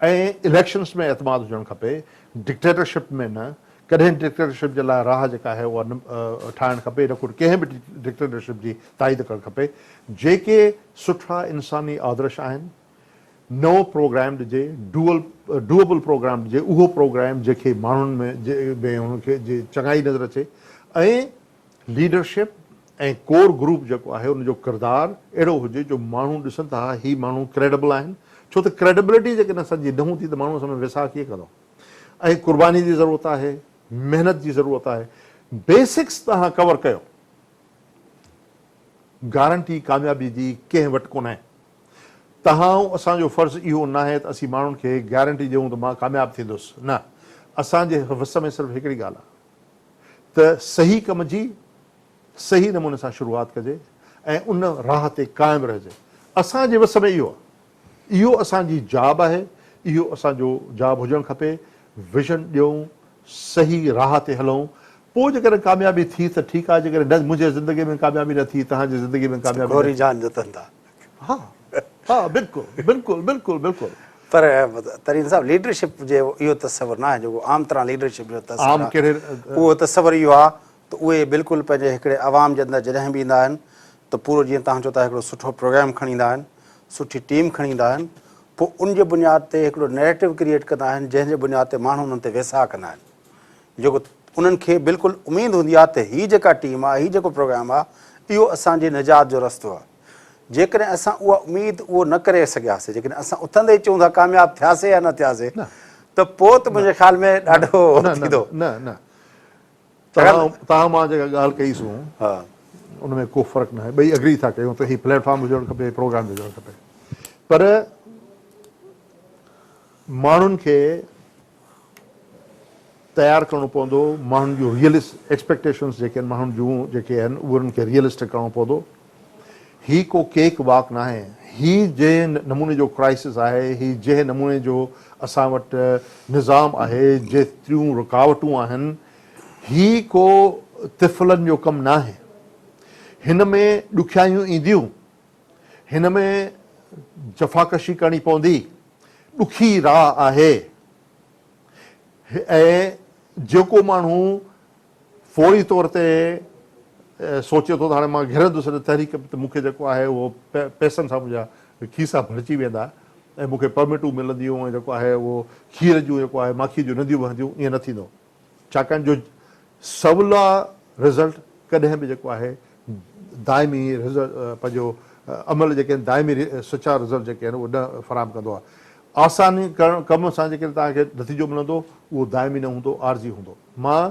ऐं इलेक्शन्स में एतमाद हुजणु खपे डिक्टेटरशिप में न कॾहिं डिक्टेटरशिप जे लाइ राह जेका आहे उहा ठाहिणु खपे न कुझु कंहिं बि डिक्टेटरशिप जी ताईद करणु खपे जेके सुठा इंसानी आदर्श आहिनि नओं प्रोग्राम ॾिजे डूएबल प्रोग्राम ॾिजे उहो प्रोग्राम जेके माण्हुनि में हुनखे चङाई नज़र अचे ऐं लीडरशिप ऐं कोर ग्रुप जेको आहे उनजो किरदारु अहिड़ो हुजे जो माण्हू ॾिसनि था ही माण्हू क्रेडिबल आहिनि छो त क्रेडिबिलिटी जेकॾहिं असांजी न हूंदी त माण्हू असां में विसाह कीअं कंदो ऐं क़ुर्बानी जी ज़रूरत आहे महिनत जी ज़रूरत आहे बेसिक्स तव्हां कवर कयो गारंटी कामयाबी जी कंहिं वटि कोन्हे तव्हां असांजो फ़र्ज़ु इहो न आहे त असीं माण्हुनि खे गारंटी ॾियूं त मां कामयाबु थींदुसि न असांजे वस में सिर्फ़ु हिकिड़ी ॻाल्हि आहे त सही कम जी सही नमूने सां शुरूआत कजे ऐं उन राह ते क़ाइमु रहिजे। असांजे वस में इहो आहे, इहो असांजी जाब आहे, इहो असांजो जाब हुजणु खपे। विज़न ॾियूं, सही राह ते हलूं, पोइ जेकॾहिं कामयाबी थी त ठीकु आहे, जेकॾहिं न मुंहिंजे ज़िंदगी में कामयाबी न थी, तव्हांजी ज़िंदगी में कामयाबी न गोरी थी। जान जो धंधा। हा हा बिल्कुलु बिल्कुलु बिल्कुलु बिल्कुलु। पर तरीन साहब लीडरशिप जो इहो तस्वर न आहे जेको आम तरह लीडरशिप जो तस्वर आम आहे, कहिड़े उहो तस्वर इहो आहे त उहे बिल्कुलु पंहिंजे हिकिड़े आवाम जे अंदरि जॾहिं बि ईंदा आहिनि त पूरो जीअं तव्हां चओ था हिकिड़ो सुठो प्रोग्राम खणी ईंदा आहिनि, सुठी टीम खणी ईंदा आहिनि, पोइ उनजे बुनियाद ते हिकिड़ो नैरेटिव क्रिएट कंदा आहिनि जंहिंजे बुनियाद ते माण्हू उन्हनि ते वेसा कंदा आहिनि, जेको उन्हनि खे बिल्कुलु उमेदु हूंदी आहे त हीअ जेका टीम आहे, हीअ जेको प्रोग्राम आहे, इहो असांजे निजात जो रस्तो आहे। जेकॾहिं असां उहा उमेदु उहो न करे सघियासीं, जेकॾहिं असां उथंदे चऊं था कामयाबु थियासीं या न थियासीं, त पोइ त मुंहिंजे ख़्याल में ॾाढो थींदो। न न तव्हां मां जेका ॻाल्हि कईसूं हा, उन में को फ़र्क़ु न आहे, ॿई अग्री था कयूं त हीउ प्लेटफॉर्म हुजणु खपे, प्रोग्राम हुजणु खपे, पर माण्हुनि खे तयारु करिणो पवंदो, माण्हुनि जूं रियलिस्ट एक्सपेक्टेशन्स जेके आहिनि माण्हुनि जूं जेके आहिनि उन्हनि खे रियलिस्टिक करिणो पवंदो। ही को केक वाक न आहे, ही जंहिं नमूने जो क्राइसिस आहे, ही जंहिं नमूने जो असां वटि निज़ाम आहे, जेतिरियूं रुकावटूं आहिनि, ही को तिफ़लनि जो कमु न आहे। हिन में ॾुखियाइयूं ईंदियूं, हिन में जफ़ाकशी करणी पवंदी, ॾुखी राह आहे। ऐं जेको माण्हू फौरी तौर ते सोचे थो त हाणे मां घिरंदुसि तहरीक त मूंखे जेको आहे उहो पैसनि सां मुंहिंजा खीसा भरिजी वेंदा ऐं मूंखे परमिटूं मिलंदियूं ऐं जेको आहे उहो खीर जूं जेको आहे माखी जूं नंदियूं वहंदियूं, ईअं न थींदो, छाकाणि जो सवला रिज़ल्ट कॾहिं बि जेको आहे दाइमी रिज़ल्ट पंहिंजो अमल जेके आहिनि दाइमी सचा रिज़ल्ट जेके आहिनि उहो न फराहम कंदो आहे। आसानी करण कम सां जेके तव्हांखे नतीजो मिलंदो उहो दाइमी न हूंदो, आरज़ी हूंदो। मां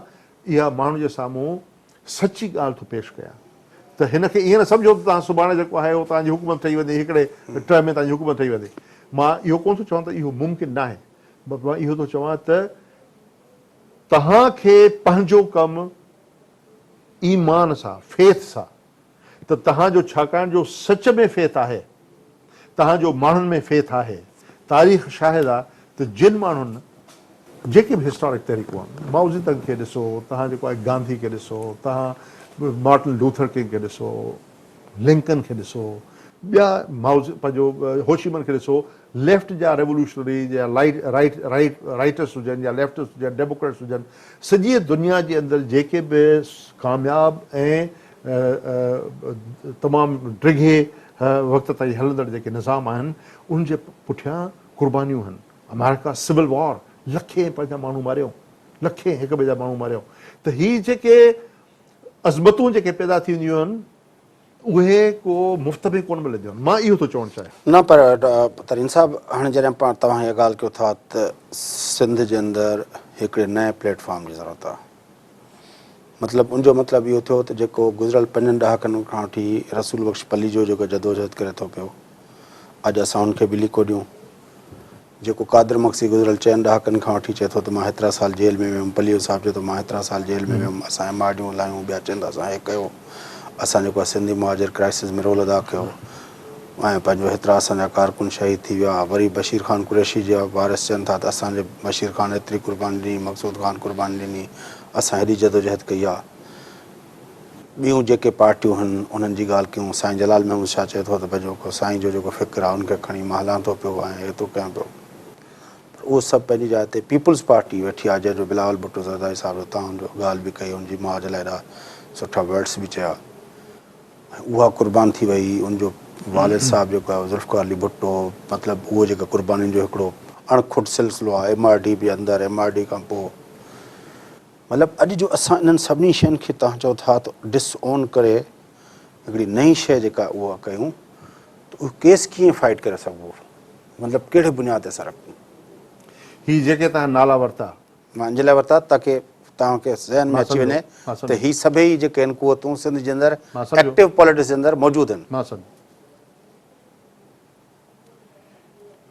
इहा माण्हू जे साम्हूं सची ॻाल्हि थो पेश कयां त हिन खे ईअं न सम्झो त तव्हां सुभाणे जेको आहे उहो तव्हांजी हुकूमत ठही वेंदी, हिकिड़े टर्म में तव्हांजी हुकूमत ठही वेंदी। मां इहो कोन थो चवां त इहो मुमकिन न आहे, मां इहो थो चवां त तव्हांखे पंहिंजो कमु ईमान सां, फेथ सां, त तव्हांजो छाकाणि जो सच में फेथ आहे, तव्हांजो माण्हुनि में फेथ आहे। तारीख़ शाहिद आहे त जिन माण्हुनि जेके बि हिस्टोरिक तरीक़ो आहिनि, माओ ज़ेडुंग खे ॾिसो, तव्हां जेको आहे गांधी खे ॾिसो, तव्हां मार्टिन लूथर किंग खे ॾिसो, लिंकन खे ॾिसो, ॿिया पंहिंजो होशीमन खे ॾिसो, लेफ्ट जा रेवोल्यूशनरी या राइटर्स हुजनि या लेफ्टिस्ट हुजनि, डेमोक्रेट्स हुजनि, सॼी दुनिया जे अंदरि जेके बि कामयाबु ऐं तमामु डिघे वक़्त ताईं हलंदड़ जेके निज़ाम आहिनि उनजे पुठियां क़ुर्बानियूं आहिनि। अमेरिका सिविल वॉर, लखे पंहिंजा माण्हू मारियो, लखे हिक ॿिए जा माण्हू मारियो। त हीअ जेके अज़मतूं जेके पैदा थींदियूं आहिनि उहे को मुफ़्त में कोन मिलंदियूं आहिनि। मां इहो थो चवणु चाहियां। न पर तरीन साहब हाणे जॾहिं पाण तव्हां इहा ॻाल्हि कयो था त सिंध जे अंदरि हिकिड़े नए प्लेटफॉर्म जी ज़रूरत आहे, मतिलबु उनजो मतिलबु इहो थियो त जेको गुज़िरियल 5 ॾहाकनि खां वठी रसूल बख़्श पली जो जेको जदोजहद करे थो पियो, अॼु असां हुनखे बि लिको ॾियूं। जेको कादिर मक्सी गुज़िरियल 4 ॾहाकनि खां वठी चए थो त मां हेतिरा साल जेल में वियुमि, पलीअ साहिब चए थो मां हेतिरा साल जेल में वियुमि, असां MRDयूं हलायूं, ॿिया चवनि था असां हे कयो, असां जेको आहे सिंधी मुहाजिर क्राइसिस में रोल अदा कयो ऐं पंहिंजो हेतिरा असांजा कारकुन शहीद थी विया। वरी बशीर ख़ान कुरैशी जा वारिस चवनि था त असांजे बशीर ख़ान एतिरी क़ुर्बानी ॾिनी, मक़सूद ख़ान क़ुर्बानी ॾिनी, असां हेॾी जदोजहद कई आहे। ॿियूं जेके पार्टियूं आहिनि उन्हनि जी ॻाल्हि कयूं, साईं जलाल महमूद शाह चए थो त पंहिंजो साईं जो जेको फ़िक्र आहे उनखे खणी मां हलां थो पियो ऐं एतिरो कयां पियो, उहो सभु पंहिंजी जाइ ते पीपुल्स पार्टी वेठी आहे जंहिंजो बिलावल भुट्टो ज़रदारी साहिब तव्हां हुनजो ॻाल्हि बि कई, हुनजी मुआज लाइ एॾा सुठा वर्ड्स बि चया, उहा क़ुर्बान थी वई। उनजो वालिद साहिबु जेको आहे ज़ुल्फ़िकार अली भुट्टो, मतिलबु उहो जेका क़ुर्बानीनि जो हिकिड़ो अणखुट सिलसिलो आहे, MRD बि अंदरि, MRD खां पोइ, मतिलबु अॼु जो असां इन्हनि सभिनी शयुनि खे तव्हां चओ था त डिसओन करे हिकिड़ी नई शइ जेका उहा कयूं त उहो केस कीअं फाइट करे सघिबो, मतिलबु कहिड़े बुनियाद ते असां रखूं। ही जेके तव्हां नाला वरिता मां इन लाइ वरिता ताकी तव्हांखे ज़हन में अची वञे त ही सभई जेके आहिनि क़ुवतूं सिंध जे अंदरि एक्टिव पॉलिटिक्स जे अंदरि मौजूदु आहिनि। मां सम्झो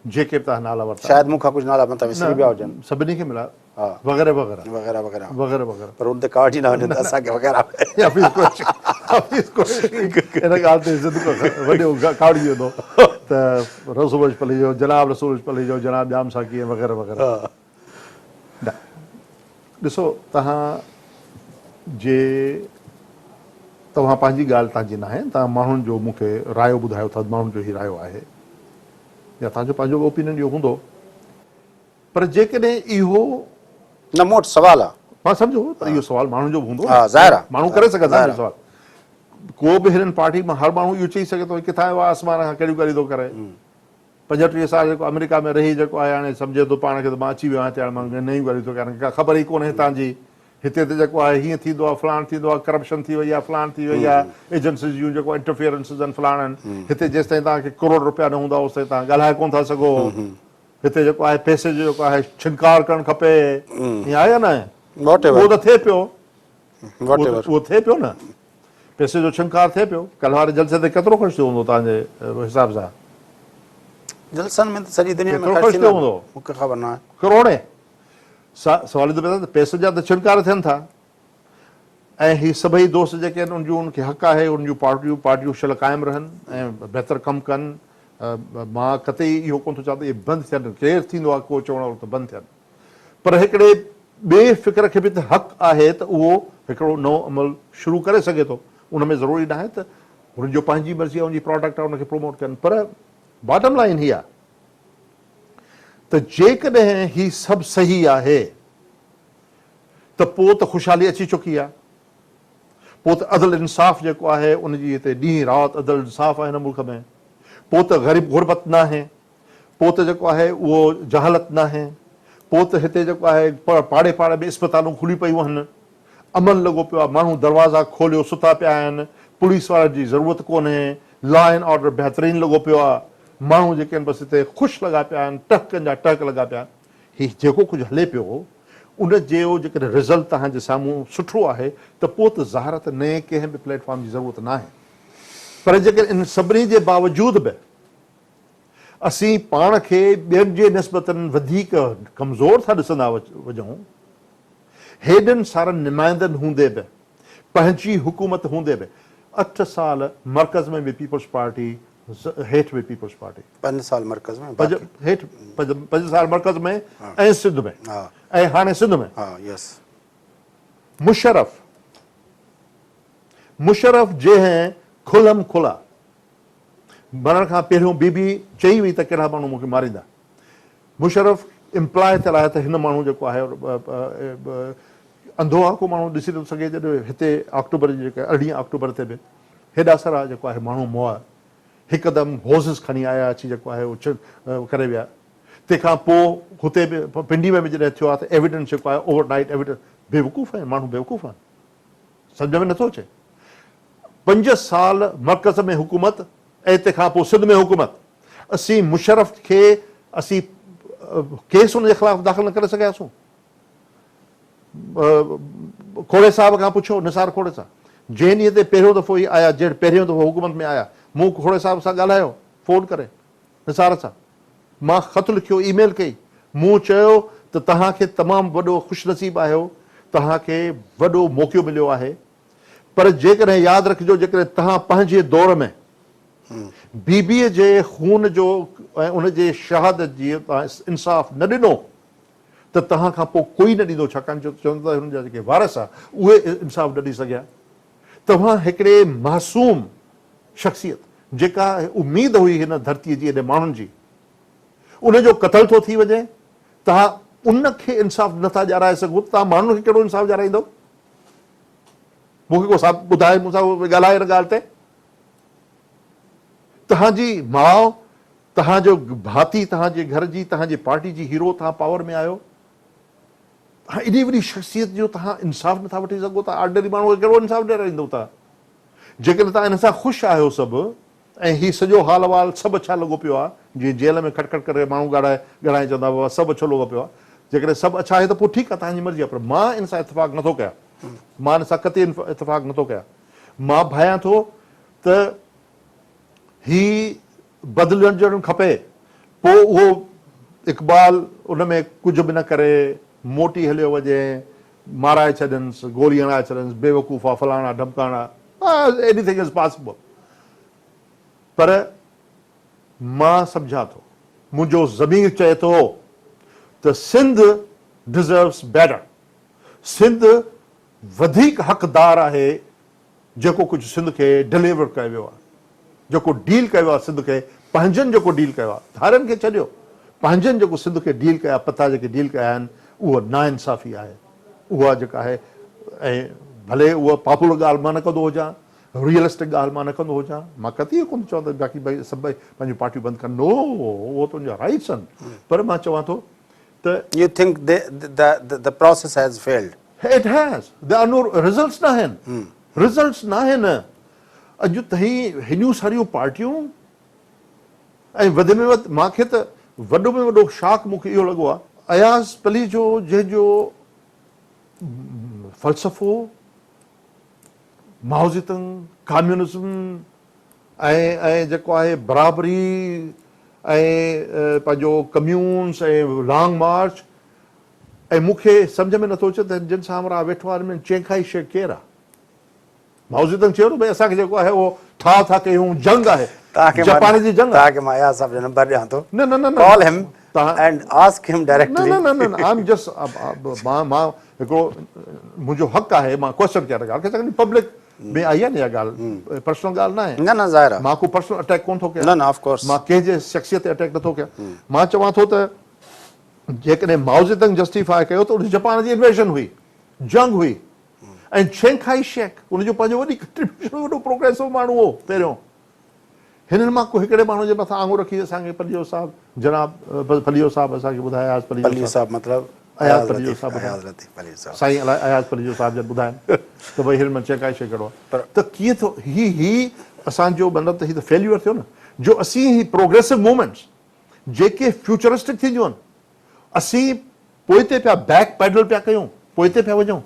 जेके बि तव्हां नाला वरिता शायदि मूंखां कुझु नाला मथां विसरी विया हुजनि सभिनी खे मिला हा वग़ैरह वग़ैरह वग़ैरह वग़ैरह वग़ैरह वग़ैरह पर हुन ते कावड़ ई न वञे त असांखे वग़ैरह हफ़ीज़ कुरैशी हिन ॻाल्हि ते ज़िद वॾो कावड़ी वेंदो त रसूल पली जो जनाब रसूल पली जो जनाब जाम साकी वग़ैरह वग़ैरह न ॾिसो तव्हां पंहिंजी ॻाल्हि तव्हांजी न आहे तव्हां माण्हुनि जो मूंखे रायो ॿुधायो था माण्हुनि जो ई रायो आहे या तव्हांजो पंहिंजो ओपिनियन इहो हूंदो पर जेकॾहिं इहो न मूं वटि सुवालु आहे मां सम्झो पर इहो सुवालु माण्हुनि जो बि हूंदो हा, ज़ाहिर आहे। माण्हू करे सघंदा ज़ाहिर आहिनि सुवालु को बि हिननि पार्टी मां हर माण्हू इहो चई सघे थो किथां आयो आहे आसमान खां कहिड़ियूं ॻाल्हियूं थो करे 35 साल जेको अमेरिका में रही जेको आहे हाणे सम्झे थो पाण खे त मां अची वियो आहियां हिते हाणे मां नयूं ॻाल्हियूं थो कयां का ख़बर ई कोन्हे हितां जी हिते त जेको आहे हीअं थींदो आहे फलाण थींदो आहे करप्शन थी वई आहे फलाण थी वई आहे एजेंसीज़ जूं जेको इंटरफियरेंसिस आहिनि फलाण आहिनि हिते जेसि ताईं तव्हांखे करोड़ रुपया न हूंदा होसि ताईं तव्हां ॻाल्हाए कोन था सघो हिते जेको आहे पैसे जो जेको आहे छिनकार करणु खपे ईअं आहे या न उहो त थिए पियो उहो थिए पियो न पैसे जो छिनकार थिए पियो कल्ह वारे जलसे ते केतिरो ख़र्चु थियो हूंदो तव्हांजे हिसाब सां जलसनि में त सॼी दुनिया में केतिरो ख़र्चु थियो हूंदो मूंखे ख़बर न आहे करोड़े सवाल त पैदा पैसे जा त छिनकार थियनि था ऐं हीअ सभई दोस्त जेके आहिनि उनजो उनखे हक़ आहे उन जूं पार्टियूं शल क़ाइमु रहनि ऐं बहितर कमु कनि मां कतई इहो कोन थो चवां त इहे बंदि थियनि केरु थींदो आहे को चवण वारो त बंदि थियनि पर हिकिड़े ॿिए फ़िक्र खे बि त हक़ आहे त उहो हिकिड़ो नओं अमल शुरू करे सघे थो उन में ज़रूरी न आहे त हुननि जो पंहिंजी मर्ज़ी आहे उनजी प्रोडक्ट आहे उनखे प्रोमोट कनि पर बॉटम लाइन हीअ आहे त जेकॾहिं ही सभु सही आहे त पोइ त ख़ुशहाली अची चुकी आहे पोइ त अदल इंसाफ़ जेको आहे उनजी हिते ॾींहुं राति अदल इंसाफ़ आहे हिन मुल्क में पोइ त ग़रीब गुरबत न आहे पोइ त जेको आहे उहो जहालत न आहे पोइ त हिते जेको आहे पाड़े पाड़े में इस्पतालूं खुली पियूं आहिनि अमल लॻो पियो आहे माण्हू दरवाज़ा खोलियो सुता पिया आहिनि पुलिस वारनि जी ज़रूरत कोन्हे लॉ एंड ऑर्डर बहितरीनु लॻो पियो आहे माण्हू जेके आहिनि बसि हिते ख़ुशि लॻा पिया आहिनि टहकनि जा टहक लॻा पिया आहिनि हीउ जेको कुझु हले पियो उन जो जेकॾहिं रिज़ल्ट तव्हांजे साम्हूं सुठो आहे त पोइ त ज़ाहिर त नए कंहिं बि प्लेटफॉर्म जी ज़रूरत न आहे पर जेकॾहिं इन सभिनी जे बावजूद बि असीं पाण खे ॿियनि जे निस्बतनि वधीक कमज़ोर था ॾिसंदा वञूं हेॾनि सारनि नुमाइंदनि हूंदे बि पंहिंजी हुकूमत हूंदे बि 8 साल मर्कज़ में बि पीपल्स पार्टी हेठि बि पीपल्स पार्टी 5 साल मर्कज़ में 5 साल मर्कज़ में ऐं सिंध में ऐं हाणे सिंध में मुशरफ जंहिं खुलम खुला मरण खां पहिरियों बीबी चई हुई त कहिड़ा माण्हू मूंखे मारींदा मुशरफ इम्प्लाए थियल आहे त हिन माण्हू जेको आहे अंधो आहे को माण्हू ॾिसी थो सघे जॾहिं हिते अक्टूबर जी जेका 18 अक्टूबर ते बि हेॾा सारा जेको आहे माण्हू मुआ हिकदमि होज़िस खणी आया अची जेको आहे उहो करे विया तंहिंखां पोइ हुते बि पिंडी में बि जॾहिं थियो आहे त एविडेंस जेको आहे ओवरनाइट एविडेंस बेवकूफ़ आहिनि माण्हू बेवकूफ़ आहिनि सम्झ में नथो अचे 5 साल मर्कज़ में हुकूमत ऐं तंहिंखां पोइ सिंध में हुकूमत असीं मुशरफ खे असीं केस हुनजे ख़िलाफ़ दाख़िल न करे सघियासीं खोड़े साहिब खां पुछो निसार खोड़े साहब जंहिं ॾींहं ते पहिरियों दफ़ो ई आया जंहिं पहिरियों दफ़ो हुकूमत में आया मूं खोड़े साहिब सां ॻाल्हायो फ़ोन करे निसार सां मां ख़त लिखियो ईमेल कई मूं चयो त तव्हांखे तमामु वॾो ख़ुशनसीबु आहियो तव्हांखे वॾो मौक़ो मिलियो आहे पर जेकॾहिं यादि रखिजो जेकॾहिं तव्हां पंहिंजे दौर में बीबीअ जे खून जो ऐं उनजे शहादत जी इंसाफ़ न ॾिनो त तव्हां खां पोइ कोई न ॾींदो छाकाणि जो चवंदा हुननि जा जेके वारस आहे उहे इंसाफ़ न ॾेई सघिया तव्हां हिकिड़े मासूम शख़्सियत जेका उमेद हुई हिन धरतीअ जी हेॾे माण्हुनि जी उनजो क़तल थो थी वञे तव्हां उनखे इंसाफ़ नथा ॾियाराए सघो तव्हां माण्हुनि खे कहिड़ो इंसाफ़ ॾियाराईंदो मूंखे को साहिबु ॿुधाए मूंसां ॻाल्हाए हिन ॻाल्हि ते तव्हांजी माउ तव्हांजो भाती तव्हांजे घर जी तव्हांजी पार्टी जी हीरो तव्हां पावर में आहियो एॾी वॾी शख़्सियत जो तव्हां इंसाफ़ नथा वठी सघो था ऑर्डिनरी माण्हू खे कहिड़ो इंसाफ़ ॾियाराईंदो था जेकॾहिं तव्हां हिन सां ख़ुशि आहियो सभु ऐं हीउ सॼो हाल वाल सभु छा लॻो पियो आहे जीअं जेल में खटखट करे माण्हू ॻाल्हाए चवंदा हुआ सभु अछो लॻो पियो आहे जेकॾहिं सभु अच्छा आहे त पोइ ठीकु आहे तव्हांजी मर्ज़ी आहे पर मां इन सां इतफ़ाक़ नथो कयां मां इन सां कते इतफ़ाक़ नथो कयां मां भायां थो त ही बदिलजणु खपे पोइ उहो इक़बाल उन में कुझु बि न करे मोटी हलियो वञे, माराए छॾियसि, गोली हणाए छॾियसि, बेवकूफ़ा फलाणा ढमकाणा, एनीथिंग इज़ पॉसिबल। पर मां सम्झां थो, मुंहिंजो ज़मीर चए थो त सिंध डिज़र्व्स बेटर। सिंध वधीक हक़दार आहे जेको कुझु सिंध खे डिलीवर कयो वियो आहे, जेको डील कयो आहे सिंध खे, पंहिंजनि जेको डील कयो आहे, धारनि खे छॾियो, पंहिंजनि जेको सिंध खे डील कया, पता जेके डील कया आहिनि, उहा नाइंसाफ़ी आहे, उहा जेका आहे। ऐं भले उहा पॉपुलर ॻाल्हि मां न कंदो हुजां, रियलिस्टिक ॻाल्हि मां न कंदो हुजां, मां कती कोन चवंदो बाक़ी भई सभई पंहिंजूं पार्टियूं बंदि कनि, नो, उहो तुंहिंजा राइट्स आहिनि। पर मां चवां थो त You think the process has failed? It has. There are no results न आहिनि, रिज़ल्ट्स न आहिनि। अॼु ताईं हिनियूं सारियूं पार्टियूं, ऐं वधि में वधि मूंखे त वॾो में वॾो शॉक मूंखे इहो लॻो आहे, अयाज़ पली जो जंहिंजो फ़लसफ़ो माओज़िदम, कम्युनिज़म ऐं जेको आहे बराबरी ऐं पंहिंजो कम्यून्स ऐं लॉन्ग मार्च, ऐं मूंखे सम्झ में नथो अचे त जिन सां हमरा वेठो आहे में चेंखाई शइ केरु आहे। माओज़िदम चयो न भई असांखे जेको आहे उहो ठाह था कयूं, जंग आहे, जापान जी जंग आहे। तव्हांखे मां अयाज़ साहब जो नंबर ॾियां थो, न न न call him and ask him directly. न न न I'm just मां हिकिड़ो मुंहिंजो हक़ आहे, मां क्वेश्चन कयां ॻाल्हि खे, पब्लिक में आई आहे न इहा ॻाल्हि, पर्सनल ॻाल्हि न आहे। न न ज़ाहिर आहे, मां को पर्सनल अटैक कोन थो कयां, न न ऑफ कोर्स, मां कंहिंजे शख़्सियत ते अटैक नथो कयां। मां चवां थो त जेकॾहिं माओज़िदम जस्टिफाई कयो त उन जापान जी इन्वेजन हुई, जंग हुई, ऐं चेंखाई शेख उनजो पंहिंजो वॾी कंट्रीब्यूशन, वॾो प्रोग्रेसिव माण्हू हो पहिरियों। हिननि मां को हिकिड़े माण्हू जे मथां आङुर रखी असांखे पलियो साहब, जनाब पलियो साहब असांखे ॿुधाया, अयाज़ पलियो साहब मतिलबु अयाज़ पलियो साहब, साईं साहब अयाज़ पलियो साहब जन ॿुधाइनि त भई हिन में चेंखाई शेख कहिड़ो आहे। त कीअं थो ही असांजो मतिलबु त हीउ त फेल्यूअर थियो न, जो असीं ही प्रोग्रेसिव मूवमेंट्स जेके फ्यूचरिस्टिक थींदियूं आहिनि, असीं पोइते पिया बैक पैडल पिया कयूं, पोइते पिया वञूं।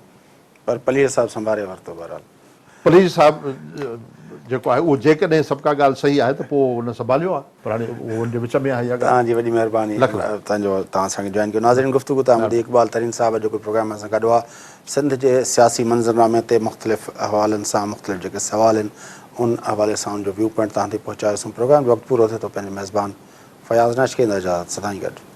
पर पलीर साहब संभाले वरितो बहरहाल। पलीर साहब जेको आहे उहो जेकॾहिं सभु का ॻाल्हि सही आहे त पोइ हुन संभालियो आहे, पर हाणे उहो हुनजे विच में आहे इहा ॻाल्हि। तव्हांजी वॾी महिरबानी, तव्हां असांखे जॉइन कयो। नाज़रीन, गुफ़्तगू तां इक़बाल तरीन साहब जो प्रोग्राम असां गॾु आहे। सिंध जे सियासी मंज़रनामे ते मुख़्तलिफ़ हवालनि सां मुख़्तलिफ़ जेके सवाल आहिनि उन हवाले सां उनजो व्यू पॉइंट तव्हां ते पहुचायोसीं। प्रोग्राम जो वक़्तु पूरो थिए थो, पंहिंजे मेज़बान फयाज़ नाश खे इजाज़त, सदाईं गॾु।